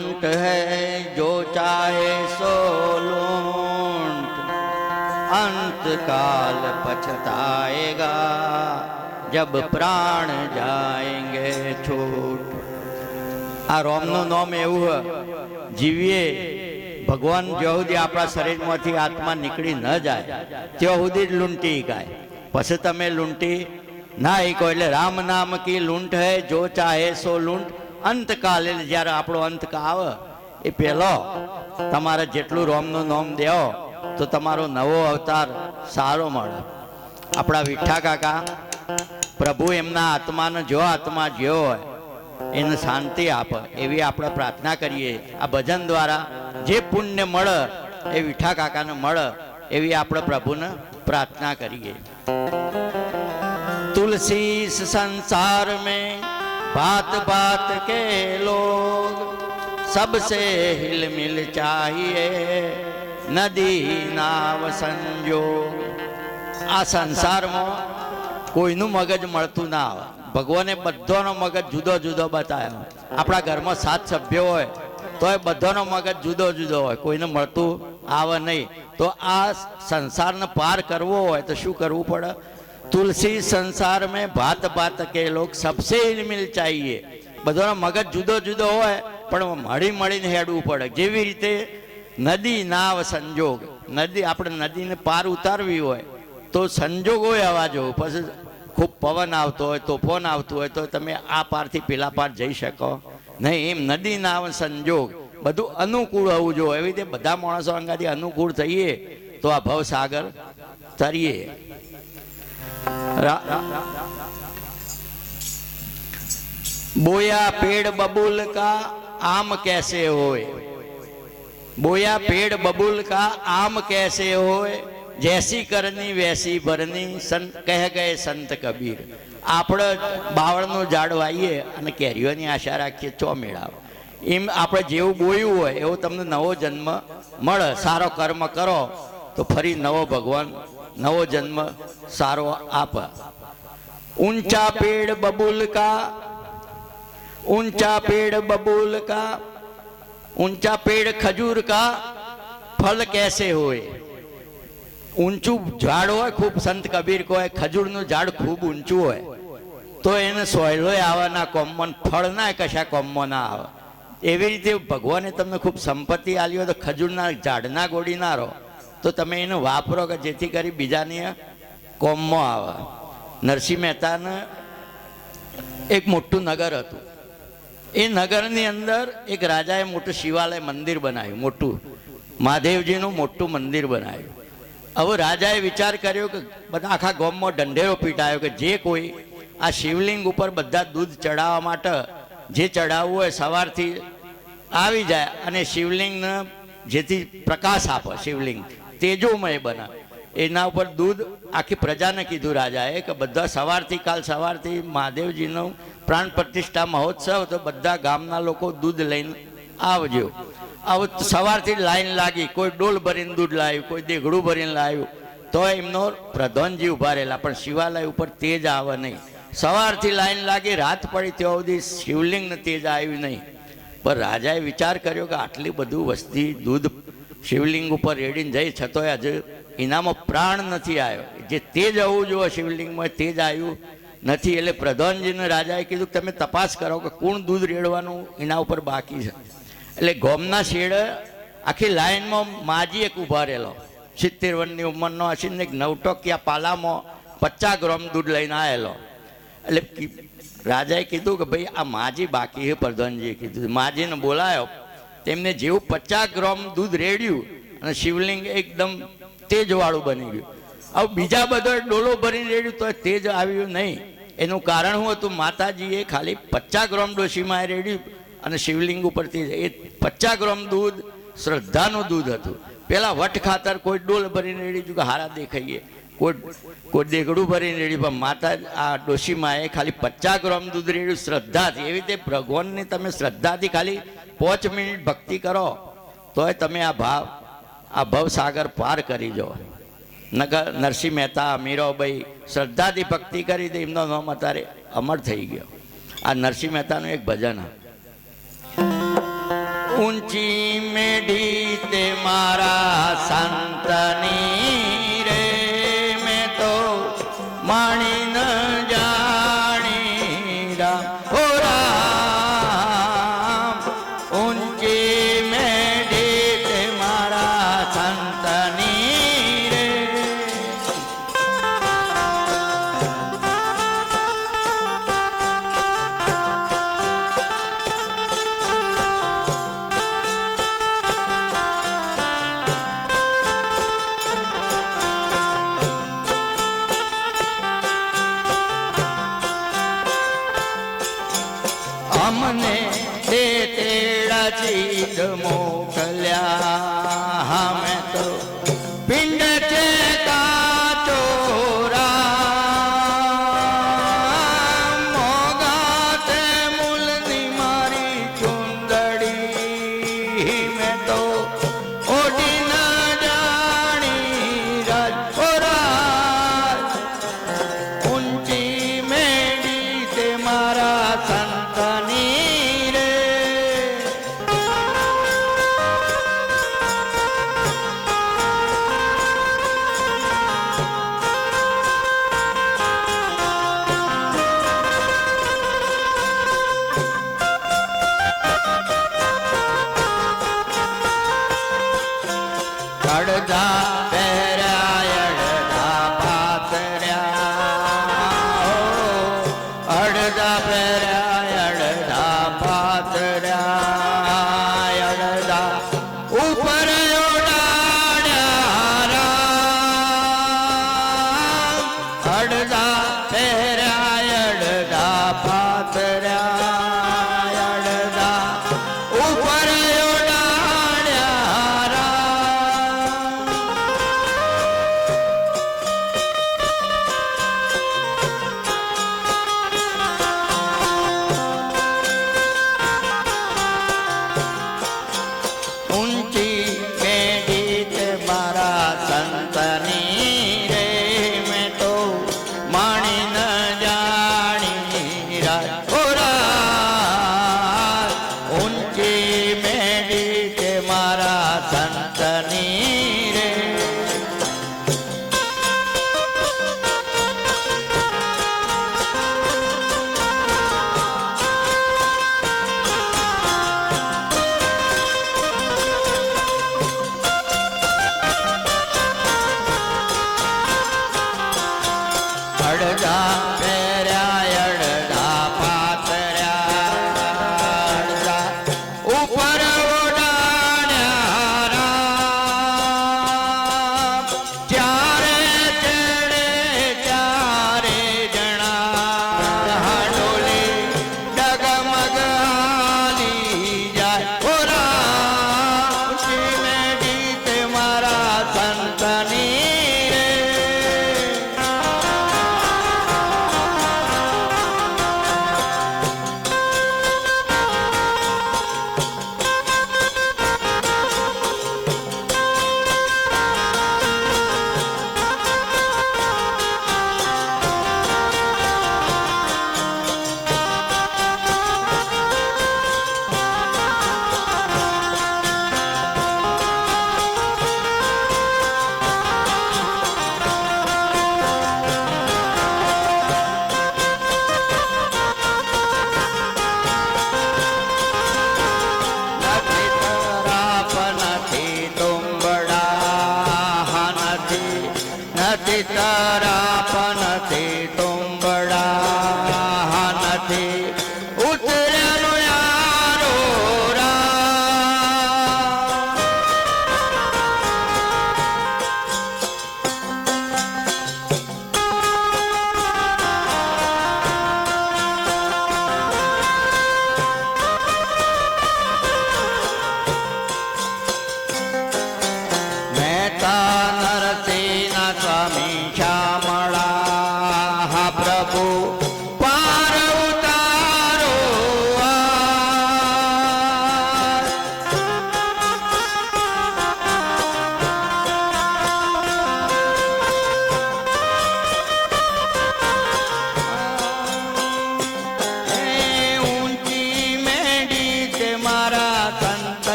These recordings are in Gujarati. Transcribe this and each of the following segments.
लूंट है जो चाहे सो लूंट, अंत काल पछताएगा जब प्राण जाएंगे छूट। आ रोमનું નામ એવું જીવીએ ભગવાન જ્યાં સુધી આપણા શરીરમાંથી આત્મા નીકળી ન જાય ત્યાં સુધી જ લૂંટી ગાય, પછી તમે લૂંટી ના કહો એટલે રામ નામ કી લૂંટ હે જો ચાહે સો લૂંટ, અંતકાલે જ્યારે આપણો અંત આવે એ પહેલો તમારે જેટલું રોમનું નામ દેવો તો તમારો નવો અવતાર સારો મળે. આપણા વિઠ્ઠા કાકા પ્રભુ એમના આત્માને જો આત્મા જ્યો હોય એને શાંતિ આપે એવી આપણે પ્રાર્થના કરીએ. આ ભજન દ્વારા જે પુણ્ય મળે એ વિઠ્ઠા કાકાને મળે એવી આપણે પ્રભુને પ્રાર્થના કરીએ. तुलसी इस संसार में बात बात के लोग, सबसे हिल मिल चाहिए नदी नाव संजोग. आ संसार में कोईनु मगज मळतुं ना आवे. भगवाने बधानो मगज जुदो जुदो बताव्यो. आपणा घरमां 7 सभ्यो होय तो बधानो मगज जुदो जुदो होय, कोईने मळतुं आवे नहीं. तो आ संसारने पार करवो होय तो शुं करवुं पड़े? तुलसी संसार में बात बात के लोग, सबसे मिल चाहिए. बधानो मगज जुदो जुदो होय पण मळी मळीने हेडવું પડે. જેવી રીતે નદી નાવ સંજોગ, નદી આપણે નદીને પાર ઉતારવી હોય તો સંજોગો એવા જોવું, પછી ખૂબ પવન આવતો હોય તોફાન આવતું હોય તો તમે આ પારથી પેલા પાર જઈ શકો નહીં. એમ નદી નાવ સંજોગ બધું અનુકૂળ હોવું જોઈએ. એવી રીતે બધા માણસો અંગાથી અનુકૂળ થઈએ તો આ ભવસાગર તરીએ. बोया पेड़ बबूल का आम कैसे होए, बोया पेड़ बबूल का आम कैसे होए, जैसी करनी वैसी भरनी कह गए संत कबीर. આપણે બાવળનું ઝાડ વાવીએ અને કેરીઓની આશા રાખીએ ચો મેળાવ. એમ આપણે જેવું બોયું હોય એવો તમને નવો જન્મ મળે. સારો કર્મ કરો તો ફરી નવો ભગવાન नवो जन्म सारो आप. ऊंचा पेड़ बबूल का, ऊंचा पेड़ बबूल का, ऊंचा पेड़ खजूर का फल कैसे होए. ऊंचू झाड़ हो खूब, संत कबीर को है खजूर नु झाड़ खूब ऊंचू है तो एने सोयलो आवाना कोमन फल ना कशा कोमो ना आवे. एवी रीते भगवाने तमने खूब संपत्ति आली तो खजूरना झाड़ना गोड़ी ना रहो तो तमे एने वापरो के जेथी करी बीजानी कोममो आवे. नरसिंह मेहताने एक मोटू नगर हतुं. ए नगरनी अंदर एक राजाए मोटું शिवालय मंदिर बनाव्યું. मोटू महादेवजीનું मोटું मंदिर बनाव्યું. હવે રાજાએ વિચાર કર્યો કે બધા આખા ગામમાં ઢંઢેરો પીટાયો કે જે કોઈ આ શિવલિંગ ઉપર બધા દૂધ ચડાવવા માટે જે ચડાવવું હોય સવારથી આવી જાય અને શિવલિંગને જેથી પ્રકાશ આપે, શિવલિંગ તેજોમય બને. એના ઉપર દૂધ આખી પ્રજાને કીધું રાજાએ કે બધા સવારથી કાલ સવારથી મહાદેવજીનો પ્રાણ પ્રતિષ્ઠા મહોત્સવ તો બધા ગામના લોકો દૂધ લઈને આવજો. આવું સવારથી લાઈન લાગી. કોઈ ડોલ ભરીને દૂધ લાવ્યું, કોઈ દેઘડું ભરીને લાવ્યું. તો એમનો પ્રધાનજી ઉભા રહેલા પણ શિવાલય ઉપર તેજ આવે નહીં. સવારથી લાઈન લાગી, રાત પડી ત્યાં સુધી શિવલિંગને તેજ આવ્યું નહીં. પણ રાજાએ વિચાર કર્યો કે આટલી બધું વસ્તી દૂધ શિવલિંગ ઉપર રેડીને જઈ છતોય હજુ એનામાં પ્રાણ નથી આવ્યો. જે તેજ આવવું જોઈએ શિવલિંગમાં તેજ આવ્યું નથી. એટલે પ્રધાનજીને રાજાએ કીધું તમે તપાસ કરો કે કોણ દૂધ રેડવાનું એના ઉપર બાકી છે. એટલે ગોમના શેડે આખી લાઈનમાં માજી એક ઊભા રહેલો, 70 વર્ષની ઉંમરનો હશે ને, એક નવટોકિયા પાલામાં 50 ગ્રામ દૂધ લઈને આવેલો. એટલે રાજાએ કીધું કે ભાઈ આ માજી બાકી છે. પ્રધાનજીએ કીધું, માજીને બોલાયો. તેમને જેવું 50 ગ્રામ દૂધ રેડ્યું અને શિવલિંગ એકદમ તેજવાળું બની ગયું. હવે બીજા બધો ડોલો ભરીને રેડ્યું તો તેજ આવ્યું નહીં. એનું કારણ શું હતું? માતાજીએ ખાલી 50 ગ્રામ ડોશીમાં રેડ્યું અને શિવલિંગ ઉપર તેજ. એ 50 ગ્રામ દૂધ શ્રદ્ધાનું દૂધ હતું. પેલા વટ ખાતર કોઈ ડોલ ભરીને રેડ્યું કે હારા દેખાઈએ, કોઈ દેગડું ભરીને રેડ્યું. પણ માતા આ ડોશીમાં એ ખાલી 50 ગ્રામ દૂધ રેડ્યું શ્રદ્ધાથી. એવી રીતે ભગવાનની તમે શ્રદ્ધાથી ખાલી 5 મિનિટ ભક્તિ કરો તોય તમે આ ભવસાગર પાર કરી જાઓ. નરસિંહ મહેતા, મીરાબાઈ શ્રદ્ધાથી ભક્તિ કરી તો એમનો નામ અત્યારે અમર થઈ ગયો. આ નરસિંહ મહેતાનું એક ભજન. ઊંચી મેઢી તે મારા સંતની રે મેં તો માણી ન જાણી રામ ઓ રામ ઊંચી મેઢી તે મારા સંતની રે અમને તે તેડા ચીજ મોકલ્યા હમે તો પિંડ છે કાચો રામ મોગા તે મૂલની મારી ચુંદડી મેં તો ઓઢી ન જાણી રાજ ઓ રાજ ઊંચી મેડી તે મારા સંતની રે અડધા પહેર્યા અડધા પાથર્યા અડધા પહેર્યા અડધા પાથર્યા અડધા ઉપર ઓડાડ્યા રામ અડધા પહેર્યા અડધા પાથર્યા અડધા ઉપર ઓડાડ્યા રામ ઊંચી મેઢી તે મારા સંતની રે મેં તો માણી ન જાણી રાજ ઓ રાજ ઊંચી મેઢી તે મારા સંતની રે અડધા પહેર્યા અડધા પાથર્યા અડધા ઉપર ઓડાડ્યા રામ ચારે ચડે ચારે જણા હાડોલી ડગમગ હાલી જાય ઓ રામ ઊંચી મેઢી તે મારા સંતની રે નથી તરાપ નથી તુંબડા નથી નથી તરાપ નથી તુંબડા નથી ઉતરેલો યારો રામ મહેતા નરસિંહ સ્વામી શ્યામળા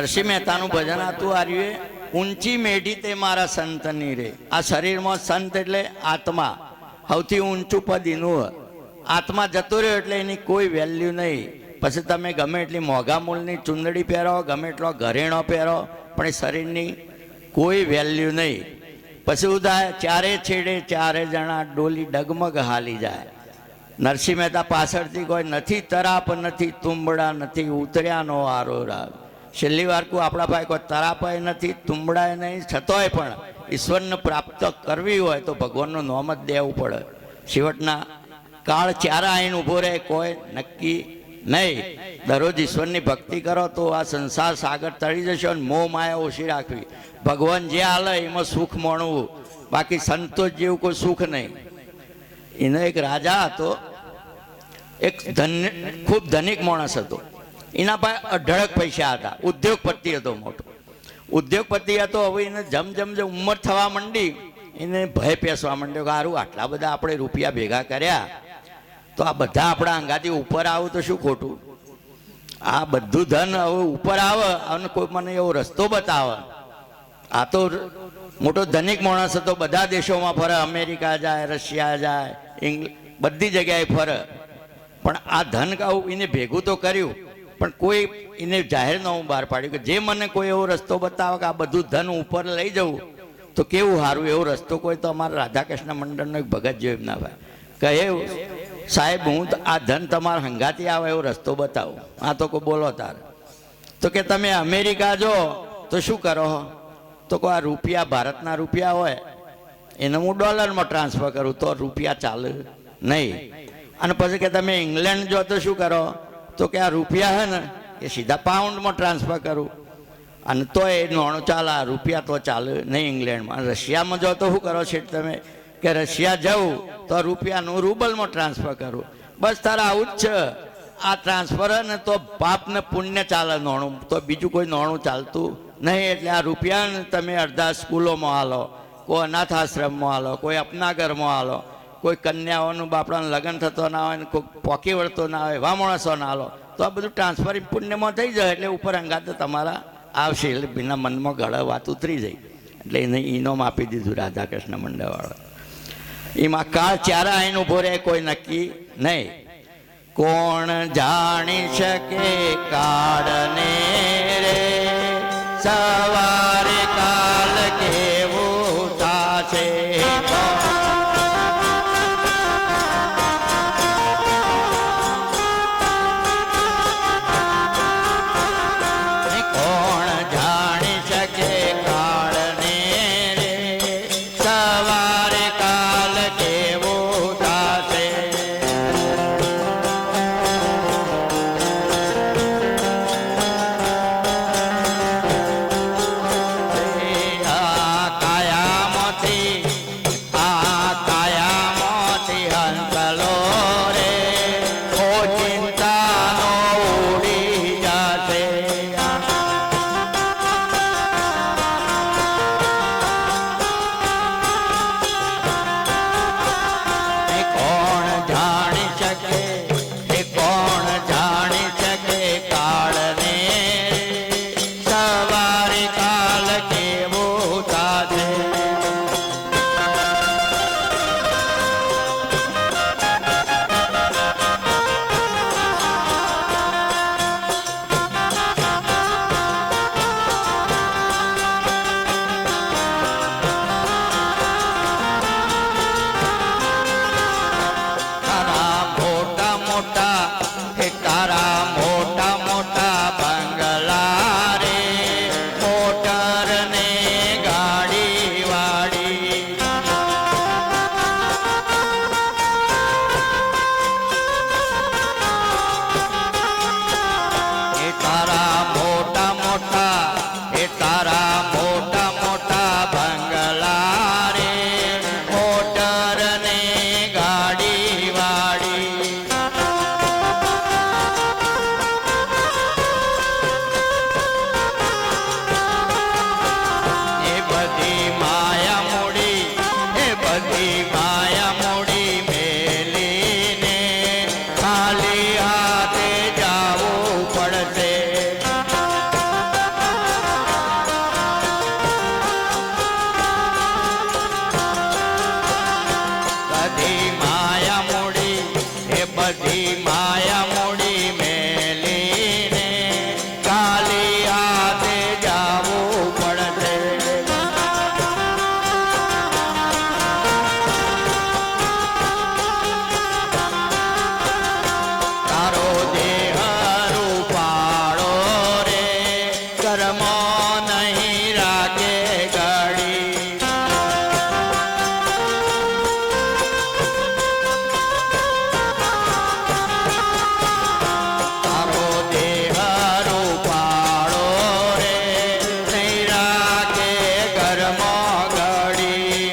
નરસિંહ મહેતાનું ભજન હતું આર્યું ઊંચી મેઢી તે મારા સંતની રે. આ શરીરમાં સંત એટલે આત્મા, સૌથી ઊંચું પદ એનું. આત્મા જતો રહ્યો એટલે એની કોઈ વેલ્યુ નહીં. પછી તમે ગમે એટલી મોંઘા મૂલની ચૂંદડી પહેરો, ગમે એટલો ઘરેણો પહેરો, પણ એ શરીરની કોઈ વેલ્યુ નહીં. પછી ઉદાય ચારે છેડે ચારે જણા ડોલી ડગમગ હાલી જાય. નરસિંહ મહેતા પાછળથી કોઈ નથી તરાપ, નથી તુંબડા, નથી ઉતર્યાનો આરો રાવ. છેલ્લી વાર કોઈ આપણા ભાઈ કોઈ તરાપાય નથી, તુંબડાય નહીં, છતોય પણ ઈશ્વરને પ્રાપ્ત કરવી હોય તો ભગવાનનું નામ જ દેવું પડે. છેવટના કાળ ચારા આઈને ઊભો રહે કોઈ નક્કી નહીં. દરરોજ ઈશ્વરની ભક્તિ કરો તો આ સંસાર સાગર તળી જશે અને મોહ માયા ઓછી રાખવી. ભગવાન જે હાલે એમાં સુખ માણવું, બાકી સંતોષ જેવું કોઈ સુખ નહીં. એનો એક રાજા હતો, એક ખૂબ ધનિક માણસ હતો. એના પાસે અઢળક પૈસા હતા, ઉદ્યોગપતિ હતો, મોટો ઉદ્યોગપતિ હતો. હવે એને જેમ ઉંમર થવા માંડી એને ભય પેસવા માંડ્યો કે સારું આટલા બધા આપણે રૂપિયા ભેગા કર્યા તો આ બધા આપણા અંગાથી ઉપર આવું તો શું ખોટું? આ બધું ધન હવે ઉપર આવે અને કોઈ મને એવો રસ્તો બતાવે. આ તો મોટો ધનિક માણસ હતો, બધા દેશોમાં ફરે, અમેરિકા જાય, રશિયા જાય, બધી જગ્યાએ ફરે. પણ આ ધન કહું એને ભેગું તો કર્યું, પણ કોઈ એને જાહેરનામું બહાર પાડ્યું કે જે મને કોઈ એવો રસ્તો બતાવે કે આ બધું ધન ઉપર લઈ જવું તો કેવું સારું. એવો રસ્તો કોઈ તો અમારા રાધાકૃષ્ણ મંડળનો એક ભગત જેવો એમ ના ભાઈ કહે, સાહેબ હું આ ધન તમારા હંગાથી આવે એવો રસ્તો બતાવું. આ તો કોઈ બોલો તાર તો કે તમે અમેરિકા જો તો શું કરો? તો કોઈ આ રૂપિયા, ભારતના રૂપિયા હોય એને હું ડોલરમાં ટ્રાન્સફર કરું તો રૂપિયા ચાલે નહીં. અને પછી કે તમે ઇંગ્લેન્ડ જો તો શું કરો? તો કે આ રૂપિયા હે ને એ સીધા પાઉન્ડમાં ટ્રાન્સફર કરું અને તો એ નોણું ચાલે, આ રૂપિયા તો ચાલે નહીં ઇંગ્લેન્ડમાં. રશિયામાં જો તો શું કરો છે તમે? કે રશિયા જવું તો રૂપિયાનું રૂબલમાં ટ્રાન્સફર કરું. બસ તારા આવું જ છે. આ ટ્રાન્સફર ને તો પાપ ને પુણ્ય ચાલે નોણું, તો બીજું કોઈ નોણું ચાલતું નહીં. એટલે આ રૂપિયાને તમે અડધા સ્કૂલોમાં હાલો, કોઈ અનાથ આશ્રમમાં હાલો, કોઈ અપનાગરમાં હાલો, કોઈ કન્યાઓનું બાપડાનું લગ્ન થતો ના હોય ને કોઈ પોકી વળતો ના હોય એવા માણસો ના હાલો, તો આ બધું ટ્રાન્સફર પુણ્યમાં થઈ જાય. એટલે ઉપર અંગાતે તમારા આવશે. એટલે બીના મનમાં ગળે વાત ઉતરી જાય. એટલે એને ઇનામ આપી દીધું રાધાકૃષ્ણ મંડળવાળો. એમાં કાળ ચારા આઈને ઊભો રહે કોઈ નક્કી નહીં. કોણ જાણી શકે કાળને રે, સવારે કાલ કેવું થાશે. માયા મૂડી મેલીને કાલી હાથે જાવું પડશે. તારો દેહ રૂપાળો રે કર્મ નહીં રાખે ઘડી. તારો દેહ રૂપાળો રે નહીં રાખે કર્મ ઘડી.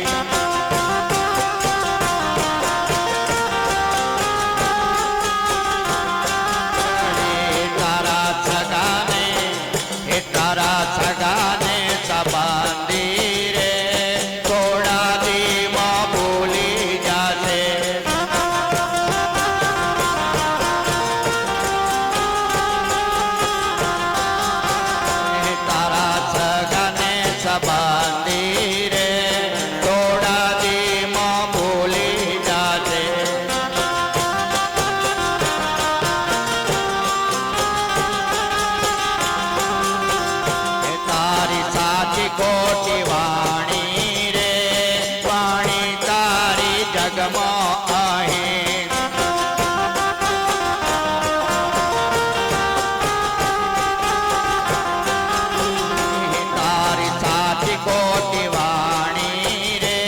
તારા સગાને એ તારા સગાને સંબંધી રે થોડા દીમાં ભૂલી જાશે. તારા સગાને સંબંધી રે થોડા દીમાં ભૂલી જાશે. તારી સાચી ખોટી વાણી રે વાણી તારી જગમાં અહીં. તારી સાચી ખોટી વાણી રે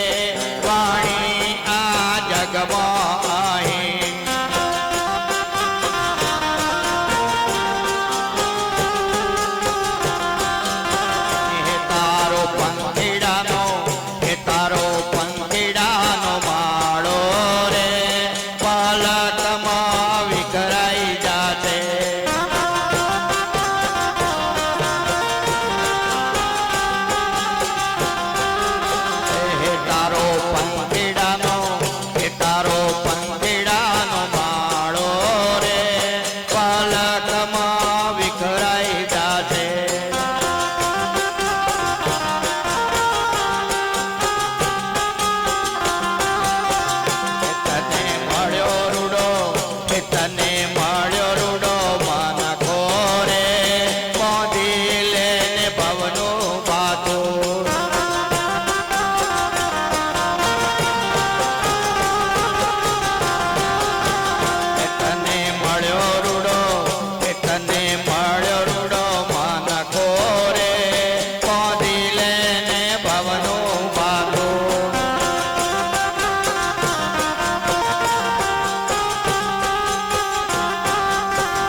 વાણી આ જગમાં અહીં. તારો પંખીડાનો એ તારો પંખીડાનો માળો રે પલકમાં વિખરાઈ જાશે. તારો પંખીડાનો એ તારો પંખીડાનો માળો રે પલકમાં વિખરાઈ જાશે. તને મળ્યો રૂડો એ તને મળ્યો રૂડો મન ખોરે મોદી લેને ભવનું બાતું. તને મળ્યો રૂડો એ તને મળ્યો રૂડો મન ખોરે મોદી લેને ભવનું બાતું.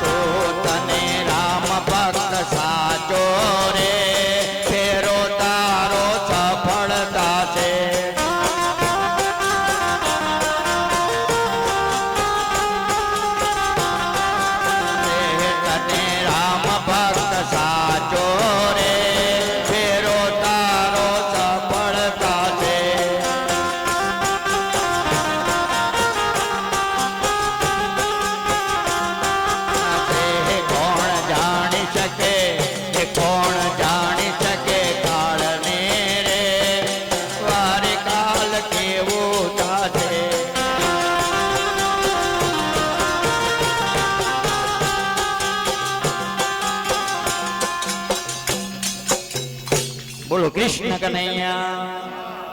તો તને રામ ભક્ત સાચો રે ફેરો તારો સફળતા છે. તને રામ ભક્ત સાચો રે ફેરો તારો સફળતા છે. કોણ જાણી શકે એ કોણ જાણી શકે કાળને રે વારે કાલ કેવું થાશે. બોલો કૃષ્ણ કનૈયા